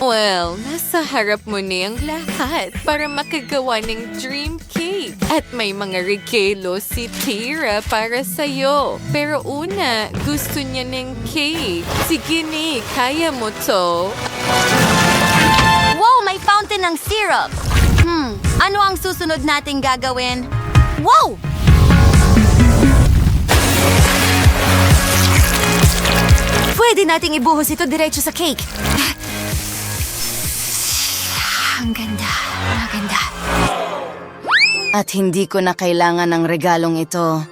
Well, nasa harap mo na ang lahat para makagawa ng dream cake. At may mga regalo si Tira para sa'yo. Pero una, gusto niya ng cake. Sige ni, kaya mo to. Wow, may fountain ng syrup! Ano ang susunod nating gagawin? Wow! Pwede nating ibuhos ito diretso sa cake. Ang ganda, maganda. At hindi ko na kailangan ng regalong ito.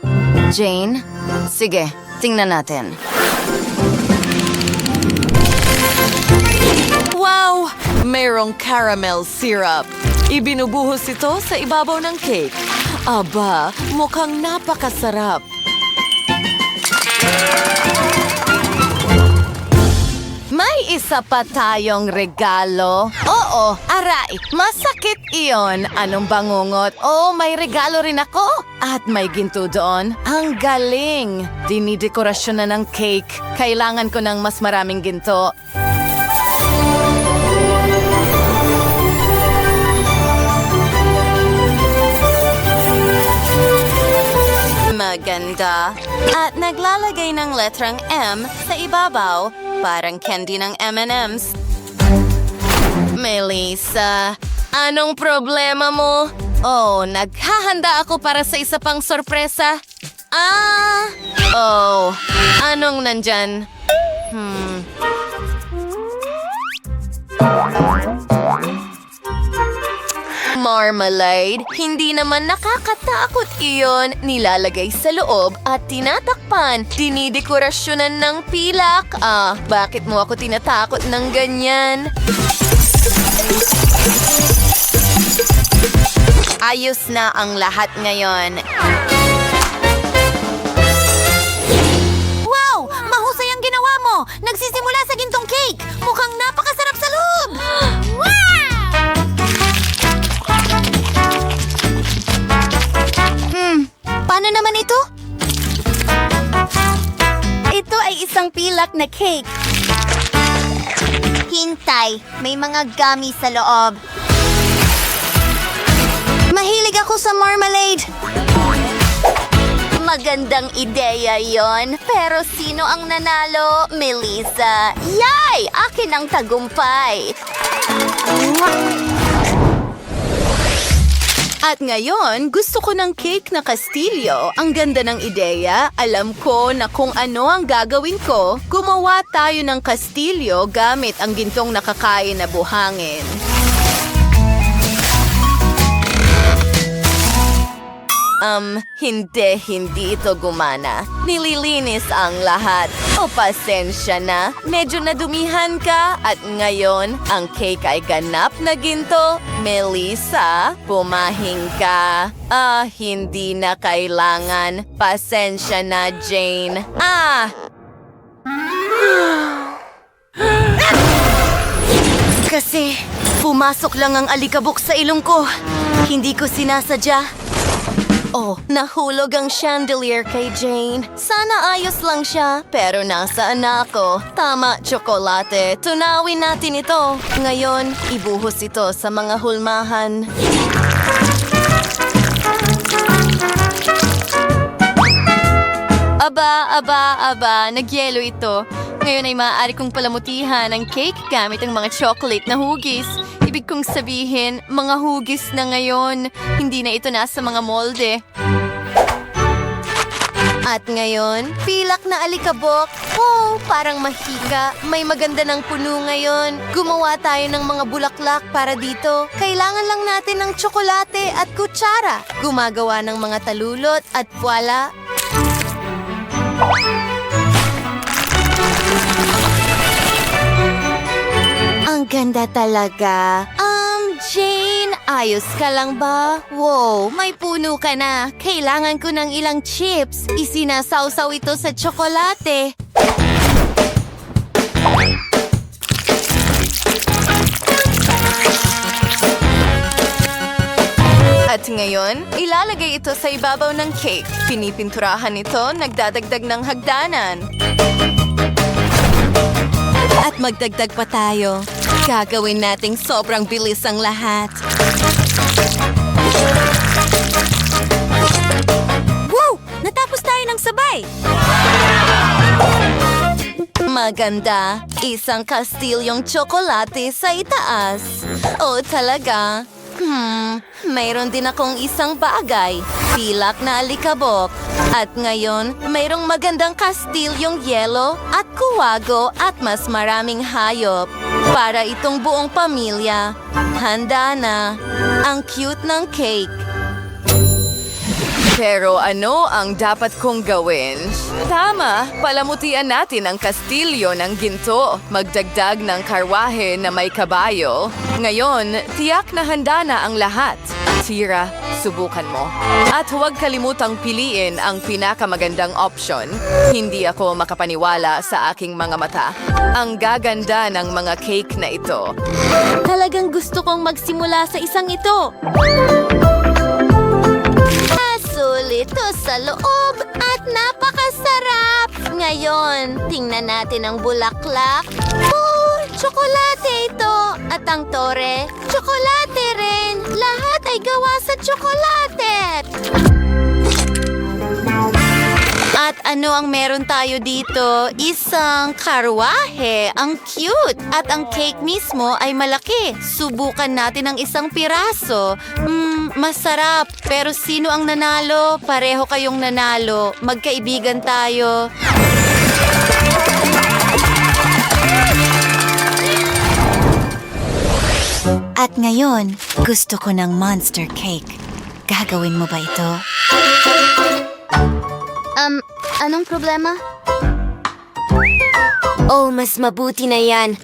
Jane, sige, tingnan natin. Wow! Mayroong caramel syrup. Ibinubuhos ito sa ibabaw ng cake. Aba, mukhang napakasarap. May isa pa tayong regalo. Oo, aray, masakit iyon. Anong bangungot? Oh, may regalo rin ako. At may ginto doon. Ang galing! Dinidekorasyon na ng cake. Kailangan ko ng mas maraming ginto. Maganda. At naglalagay ng letrang M sa ibabaw, parang candy ng M&M's. Melissa, anong problema mo? Oh, naghahanda ako para sa isa pang sorpresa. Oh, anong nandyan? Marmalade, hindi naman nakakatakot iyon. Nilalagay sa loob at tinatakpan. Dinidekorasyonan ng pilak. Bakit mo ako tinatakot ng ganyan? Ayos na ang lahat ngayon. Wow! Mahusay ang ginawa mo! Nagsisimula sa gintong cake! Mukhang napakasarap sa loob! Wow! Paano naman ito? Ito ay isang pilak na cake. Hintay, may mga gummy sa loob. Mahilig ako sa marmalade. Magandang ideya yon. Pero sino ang nanalo? Melissa. Yay! Akin ang tagumpay. At ngayon, gusto ko ng cake na kastilyo. Ang ganda ng ideya. Alam ko na kung ano ang gagawin ko. Gumawa tayo ng kastilyo gamit ang gintong nakakain na buhangin. Hindi ito gumana. Nililinis ang lahat. O pasensya na, medyo nadumihan ka at ngayon, ang cake ay ganap na ginto. Melissa, pumahing ka. Hindi na kailangan. Pasensya na, Jane. Kasi pumasok lang ang alikabok sa ilong ko. Hindi ko sinasadya. Oh, nahulog ang chandelier kay Jane. Sana ayos lang siya, pero nasaan na ako? Tama, tsokolate. Tunawin natin ito. Ngayon, ibuhos ito sa mga hulmahan. Aba, nagyelo ito. Ngayon ay maaari kong palamutihan ang cake gamit ang mga chocolate na hugis. Ibig kong sabihin, mga hugis na ngayon. Hindi na ito nasa mga molde. At ngayon, pilak na alikabok. Oh, parang mahika. May maganda ng puno ngayon. Gumawa tayo ng mga bulaklak para dito. Kailangan lang natin ng tsokolate at kutsara. Gumagawa ng mga talulot at voila. Ang ganda talaga. Jane, ayos ka lang ba? Wow, may puno ka na. Kailangan ko ng ilang chips. Isinasawsaw ito sa tsokolate. At ngayon, ilalagay ito sa ibabaw ng cake. Pinipinturahan ito, nagdadagdag ng hagdanan. At magdagdag pa tayo. Gagawin nating sobrang bilis ang lahat. Wow! Natapos tayo ng sabay! Maganda. Isang kastilyong tsokolate sa itaas. Oh, talaga? Mayroon din akong isang bagay. Pilak na alikabok. At ngayon, mayroong magandang kastilyong yelo at kuwago at mas maraming hayop. Para itong buong pamilya. Handa na. Ang cute ng cake. Pero ano ang dapat kong gawin? Tama, palamutian natin ang kastilyo ng ginto. Magdagdag ng karwahe na may kabayo. Ngayon, tiyak na handa na ang lahat. Tira, subukan mo. At huwag kalimutang piliin ang pinakamagandang option. Hindi ako makapaniwala sa aking mga mata. Ang gaganda ng mga cake na ito. Talagang gusto kong magsimula sa isang ito. Ito sa loob at napakasarap! Ngayon, tingnan natin ang bulaklak. Oh, tsokolate ito! At ang tore, tsokolate rin! Lahat ay gawa sa tsokolate! At ano ang meron tayo dito? Isang karwahe. Ang cute! At ang cake mismo ay malaki. Subukan natin ang isang piraso. Masarap. Pero sino ang nanalo? Pareho kayong nanalo. Magkaibigan tayo. At ngayon, gusto ko ng monster cake. Gagawin mo ba ito? Anong problema? Oh, mas mabuti na yan.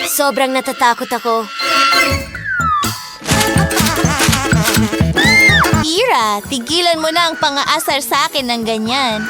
Sobrang natatakot ako. Ira, tigilan mo na ang pang-aasar sa akin ng ganyan.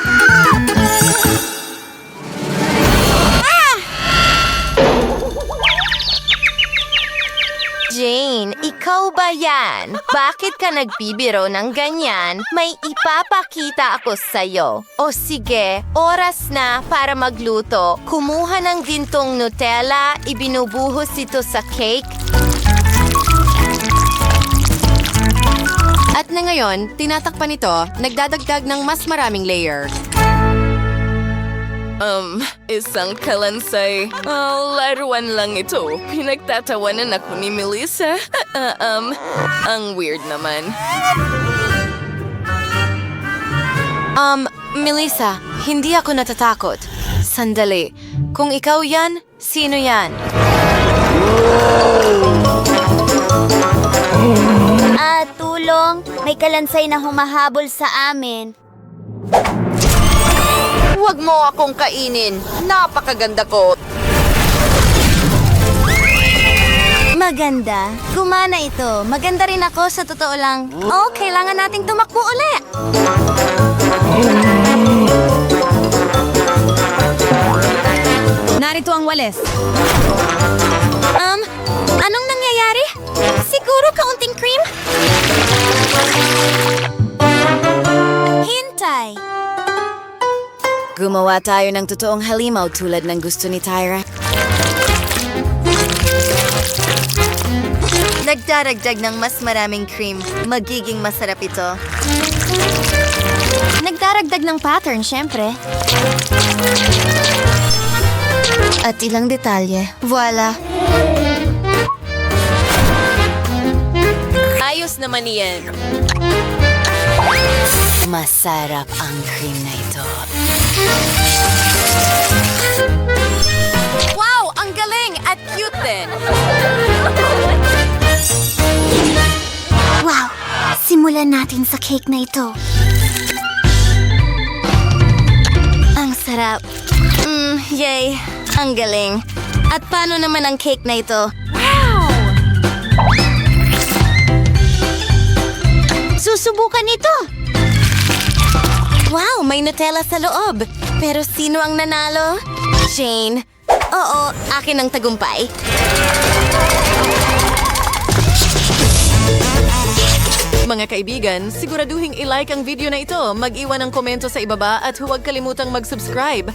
Jane, ikaw ba yan? Bakit ka nagbibiro ng ganyan? May ipapakita ako sa'yo. O sige, oras na para magluto. Kumuha ng gintong Nutella, ibinubuhos ito sa cake. At na ngayon, tinatakpan ito, nagdadagdag ng mas maraming layer. Isang kalansay. Laruan lang ito. Pinagtatawanan ako ni Melissa. Ang weird naman. Melissa, hindi ako natatakot. Sandali. Kung ikaw yan, sino yan? Tulong. May kalansay na humahabol sa amin. Huwag mo akong kainin. Napakaganda ko. Maganda. Gumana ito. Maganda rin ako sa totoo lang. Oh, kailangan nating tumakbo uli. Narito ang walis. Anong nangyayari? Siguro kaunting cream? Hintay. Gumawa tayo ng totoong halimaw tulad ng gusto ni Tyra. Nagdaragdag ng mas maraming cream. Magiging masarap ito. Nagdaragdag ng pattern, syempre. At ilang detalye. Voila. Ayos naman iyan. Masarap ang cream na ito. Wow! Ang galing! At cute din! Wow! Simulan natin sa cake na ito. Ang sarap. Yay! Ang galing. At paano naman ang cake na ito? Wow! Susubukan ito! Wow! May Nutella sa loob. Pero sino ang nanalo? Jane. Oo, akin ang tagumpay. Mga kaibigan, siguraduhin i-like ang video na ito, mag-iwan ng komento sa ibaba at huwag kalimutang mag-subscribe.